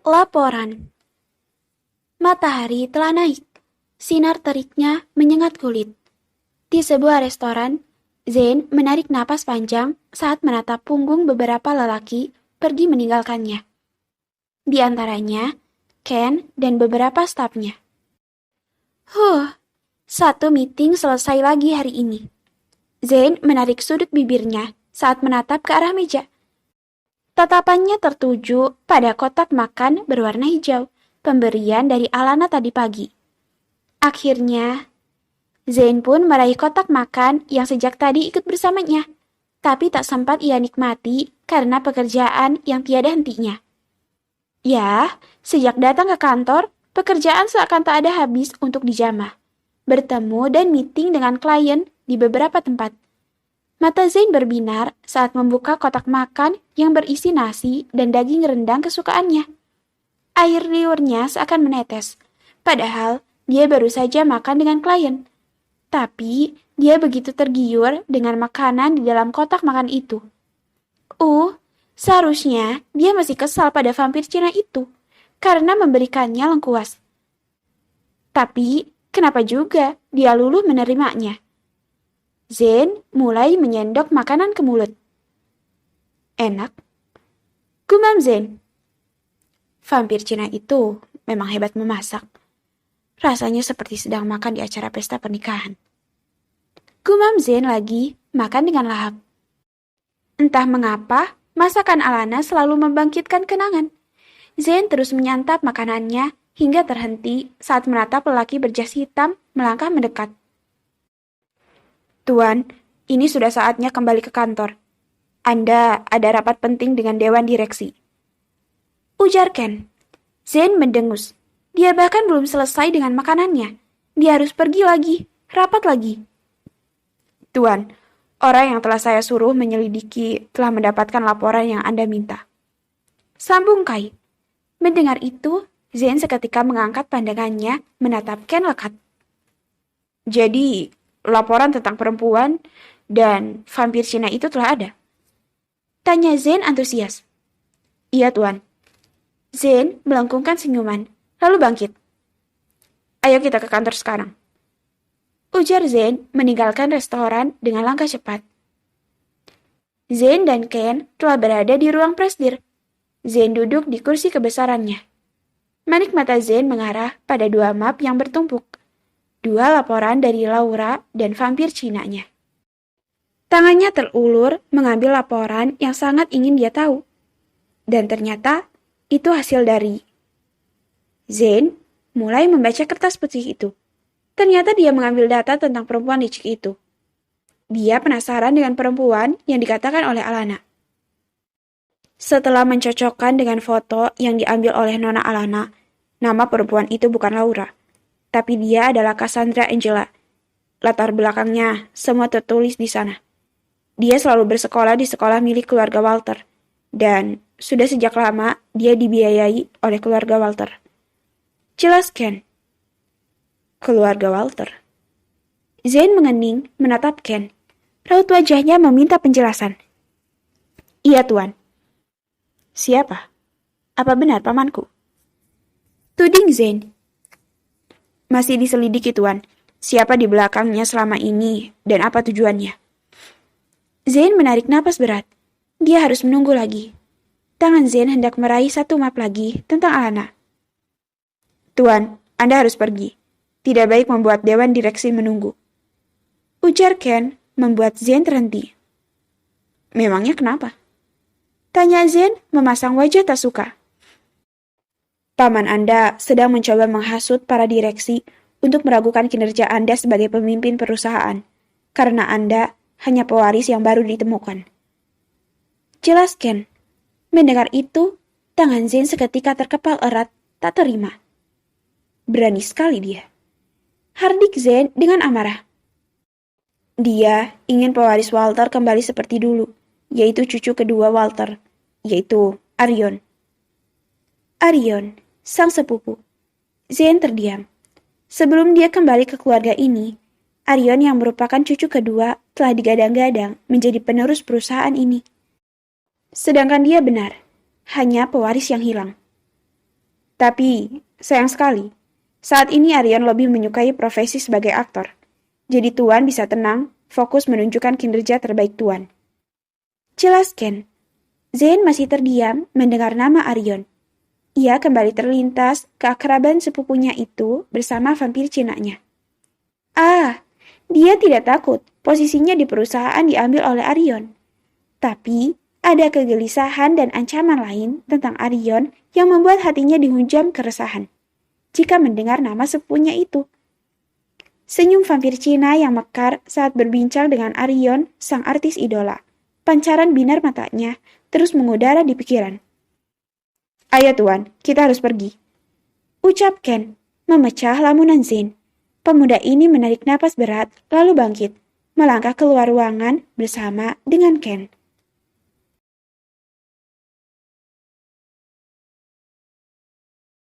Laporan. Matahari telah naik. Sinar teriknya menyengat kulit. Di sebuah restoran, Zane menarik napas panjang saat menatap punggung beberapa lelaki pergi meninggalkannya. Di antaranya, Ken dan beberapa stafnya. Satu meeting selesai lagi hari ini. Zane menarik sudut bibirnya saat menatap ke arah meja. Tatapannya tertuju pada kotak makan berwarna hijau, pemberian dari Alana tadi pagi. Akhirnya, Zane pun meraih kotak makan yang sejak tadi ikut bersamanya, tapi tak sempat ia nikmati karena pekerjaan yang tiada hentinya. Ya, sejak datang ke kantor, pekerjaan seakan tak ada habis untuk dijamah. Bertemu dan meeting dengan klien di beberapa tempat. Mata Zane berbinar saat membuka kotak makan yang berisi nasi dan daging rendang kesukaannya. Air liurnya seakan menetes, padahal dia baru saja makan dengan klien. Tapi dia begitu tergiur dengan makanan di dalam kotak makan itu. Seharusnya dia masih kesal pada vampir Cina itu karena memberikannya lengkuas. Tapi kenapa juga dia luluh menerimanya? Zane mulai menyendok makanan ke mulut. Enak, gumam Zane. Vampir Cina itu memang hebat memasak. Rasanya seperti sedang makan di acara pesta pernikahan. Gumam Zane lagi makan dengan lahap. Entah mengapa, masakan Alana selalu membangkitkan kenangan. Zane terus menyantap makanannya hingga terhenti saat menatap lelaki berjas hitam melangkah mendekat. Tuan, ini sudah saatnya kembali ke kantor. Anda ada rapat penting dengan Dewan Direksi. Ujar Ken. Zane mendengus. Dia bahkan belum selesai dengan makanannya. Dia harus pergi lagi, rapat lagi. Tuan, orang yang telah saya suruh menyelidiki telah mendapatkan laporan yang Anda minta. Sambung Kai. Mendengar itu, Zane seketika mengangkat pandangannya menatap Ken lekat. Jadi, laporan tentang perempuan dan vampir Cina itu telah ada? Tanya Zane antusias. Iya, Tuan. Zane melengkungkan senyuman, lalu bangkit. Ayo kita ke kantor sekarang. Ujar Zane meninggalkan restoran dengan langkah cepat. Zane dan Ken telah berada di ruang presdir. Zane duduk di kursi kebesarannya. Manik mata Zane mengarah pada dua map yang bertumpuk. Dua laporan dari Laura dan vampir Cina-nya. Tangannya terulur mengambil laporan yang sangat ingin dia tahu. Dan ternyata itu hasil dari... Zane mulai membaca kertas putih itu. Ternyata dia mengambil data tentang perempuan licik itu. Dia penasaran dengan perempuan yang dikatakan oleh Alana. Setelah mencocokkan dengan foto yang diambil oleh Nona Alana, nama perempuan itu bukan Laura. Tapi dia adalah Cassandra Angela. Latar belakangnya semua tertulis di sana. Dia selalu bersekolah di sekolah milik keluarga Walter. Dan sudah sejak lama dia dibiayai oleh keluarga Walter. Jelas Ken. Keluarga Walter. Zane mengening menatap Ken. Raut wajahnya meminta penjelasan. Iya, Tuan. Siapa? Apa benar pamanku? Tuding Zane. Masih diselidiki, Tuan. Siapa di belakangnya selama ini dan apa tujuannya? Zane menarik napas berat. Dia harus menunggu lagi. Tangan Zane hendak meraih satu map lagi tentang Alana. Tuan, Anda harus pergi. Tidak baik membuat Dewan Direksi menunggu. Ujar Ken membuat Zane terhenti. Memangnya kenapa? Tanya Zane memasang wajah tak suka. Paman Anda sedang mencoba menghasut para direksi untuk meragukan kinerja Anda sebagai pemimpin perusahaan, karena Anda hanya pewaris yang baru ditemukan. Jelas Ken. Mendengar itu, tangan Zane seketika terkepal erat, tak terima. Berani sekali dia. Hardik Zane dengan amarah. Dia ingin pewaris Walter kembali seperti dulu, yaitu cucu kedua Walter, yaitu Arion. Arion, sang sepupu. Zane terdiam. Sebelum dia kembali ke keluarga ini, Arion yang merupakan cucu kedua telah digadang-gadang menjadi penerus perusahaan ini. Sedangkan dia benar, hanya pewaris yang hilang. Tapi, sayang sekali, saat ini Arion lebih menyukai profesi sebagai aktor. Jadi Tuan bisa tenang, fokus menunjukkan kinerja terbaik Tuan. Jelas, Ken. Zane masih terdiam mendengar nama Arion. Ia kembali terlintas keakraban sepupunya itu bersama vampir Cinanya. Ah, dia tidak takut posisinya di perusahaan diambil oleh Arion. Tapi, ada kegelisahan dan ancaman lain tentang Arion yang membuat hatinya dihujam keresahan jika mendengar nama sepupunya itu. Senyum vampir Cina yang mekar saat berbincang dengan Arion, sang artis idola. Pancaran binar matanya terus mengudara di pikiran. Ayo Tuan, kita harus pergi. Ucap Ken, memecah lamunan Zane. Pemuda ini menarik napas berat lalu bangkit, melangkah keluar ruangan bersama dengan Ken.